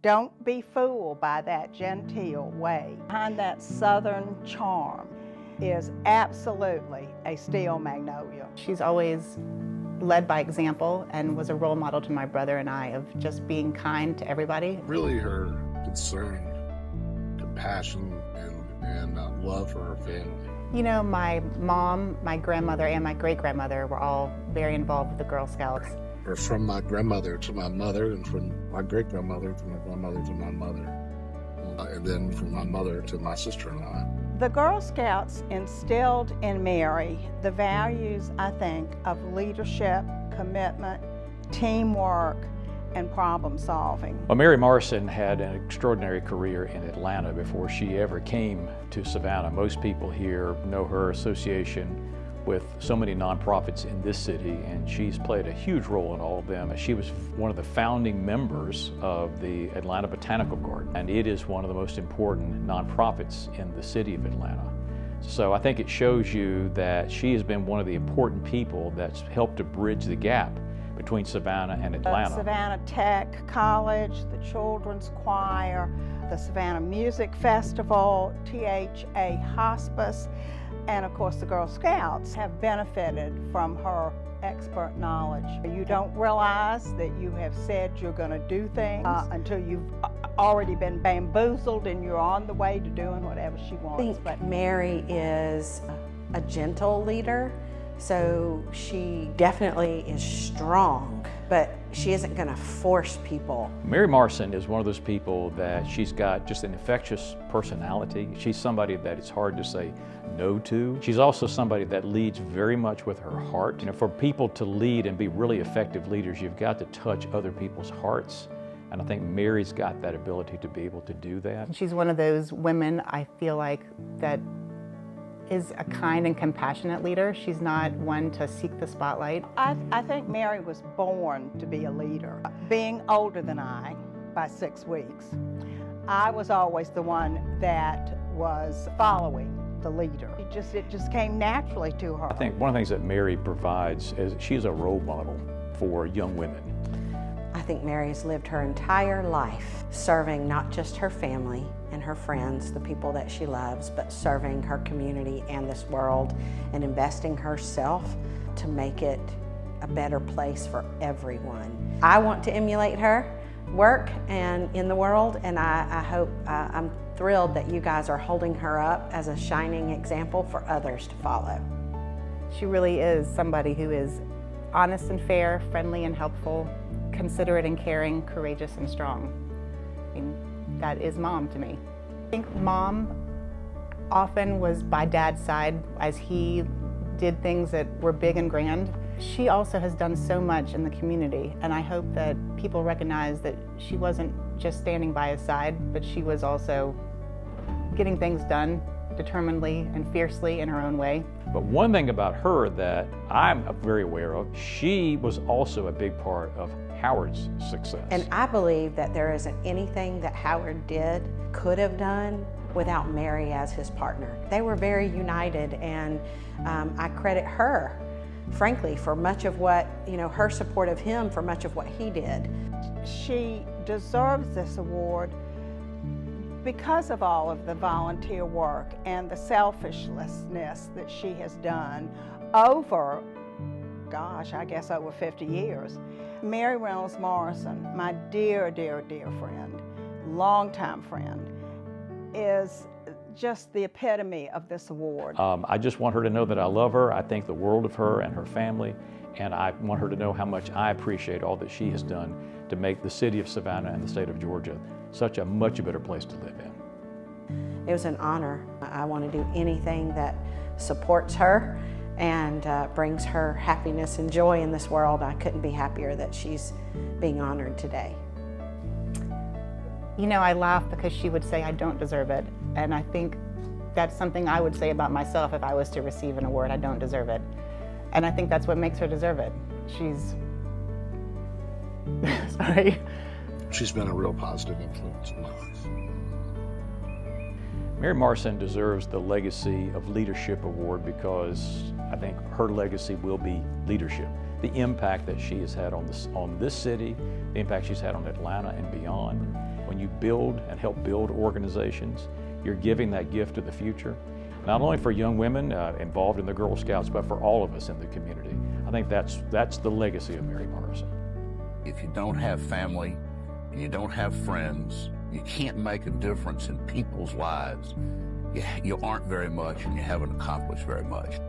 Don't be fooled by that genteel way. Behind that southern charm is absolutely a steel magnolia. She's always led by example and was a role model to my brother and I of just being kind to everybody. Really her concern, compassion, and love for her family. You know, my mom, my grandmother, and my great-grandmother were all very involved with the Girl Scouts. Or from my grandmother to my mother, and from my great-grandmother to my grandmother to my mother, and then from my mother to my sister-in-law. The Girl Scouts instilled in Mary the values, I think, of leadership, commitment, teamwork, and problem solving. Well, Mary Morrison had an extraordinary career in Atlanta before she ever came to Savannah. Most people here know her association with so many nonprofits in this city, and she's played a huge role in all of them. She was one of the founding members of the Atlanta Botanical Garden, and it is one of the most important nonprofits in the city of Atlanta. So I think it shows you that she has been one of the important people that's helped to bridge the gap between Savannah and Atlanta. Savannah Tech College, the Children's Choir, the Savannah Music Festival, THA Hospice, and of course the Girl Scouts have benefited from her expert knowledge. You don't realize that you have said you're going to do things until you've already been bamboozled and you're on the way to doing whatever she wants. I think Mary is a gentle leader. So she definitely is strong, but she isn't going to force people. Mary Morrison is one of those people that she's got just an infectious personality. She's somebody that it's hard to say no to. She's also somebody that leads very much with her heart. You know, for people to lead and be really effective leaders, you've got to touch other people's hearts. And I think Mary's got that ability to be able to do that. She's one of those women, I feel like, that is a kind and compassionate leader. She's not one to seek the spotlight. I think Mary was born to be a leader. Being older than I by 6 weeks, I was always the one that was following the leader. It just came naturally to her. I think one of the things that Mary provides is she's a role model for young women. I think Mary has lived her entire life serving not just her family and her friends, the people that she loves, but serving her community and this world and investing herself to make it a better place for everyone. I want to emulate her work and in the world, and I hope, I'm thrilled that you guys are holding her up as a shining example for others to follow. She really is somebody who is honest and fair, friendly and helpful, considerate and caring, courageous and strong. I mean, that is Mom to me. I think Mom often was by Dad's side as he did things that were big and grand. She also has done so much in the community, and I hope that people recognize that she wasn't just standing by his side, but she was also getting things done determinedly and fiercely in her own way. But one thing about her that I'm very aware of, she was also a big part of Howard's success. And I believe that there isn't anything that Howard could have done without Mary as his partner. They were very united, and I credit her, frankly, for much of what, her support of him for much of what he did. She deserves this award because of all of the volunteer work and the selflessness that she has done over, I guess over 50 years. Mary Reynolds Morrison, my dear, dear, dear friend, longtime friend, is just the epitome of this award. I just want her to know that I love her. I think the world of her and her family, and I want her to know how much I appreciate all that she has done to make the city of Savannah and the state of Georgia such a much better place to live in. It was an honor. I want to do anything that supports her and brings her happiness and joy in this world. I couldn't be happier that she's being honored today. You know, I laugh because she would say I don't deserve it, and I think that's something I would say about myself if I was to receive an award. I don't deserve it, and I think that's what makes her deserve it. She's sorry. She's been a real positive influence in my life. Mary Morrison deserves the Legacy of Leadership Award because I think her legacy will be leadership. The impact that she has had on this city, the impact she's had on Atlanta and beyond. When build and help build organizations. You're giving that gift to the future, not only for young women involved in the Girl Scouts, but for all of us in the community. I think that's the legacy of Mary Morrison. If you don't have family and you don't have friends, you can't make a difference in people's lives. You aren't very much and you haven't accomplished very much.